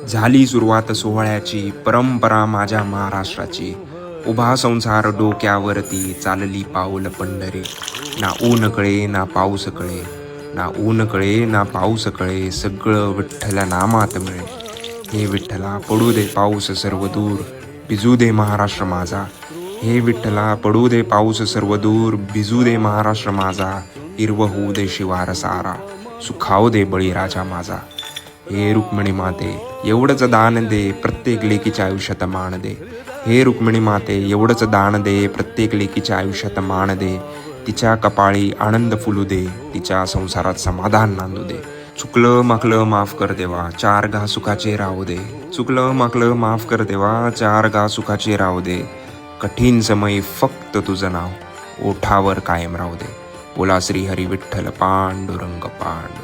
झाली सुरुवात सोहळ्याची, परंपरा माझ्या महाराष्ट्राची. उभा संसार डोक्यावरती, चालली पाऊल पंढरी. ना ऊन कळे ना पाऊस कळे, ना ऊन कळे ना पाऊस कळे, सगळं विठ्ठल नामात मिळे. हे विठ्ठला पडू दे पाऊस सर्व दूर, भिजू दे महाराष्ट्र माझा. हे विठ्ठला पडू दे पाऊस सर्व दूर, भिजू दे महाराष्ट्र माझा. हिरव होऊ दे शिवार सारा, सुखावू दे बळीराजा माझा. हे रुक्मिणी माते एवढंच दान दे, प्रत्येक लेकीच्या आयुष्यात मान दे. हे रुक्मिणी माते एवढंच दान दे, प्रत्येक लेकीच्या आयुष्यात मान दे. तिच्या कपाळी आनंद फुलू दे, तिच्या संसारात समाधान नांदू दे. चुकलं माकलं माफ कर देवा, चार घा सुखाचे राहू दे. चुकलं माकलं माफ कर देवा, चार घा सुखाचे राहू दे. कठीण समय फक्त तुझं नाव ओठावर कायम राहू दे. बोला श्री हरी विठ्ठल पांडुरंग पांडुरंग.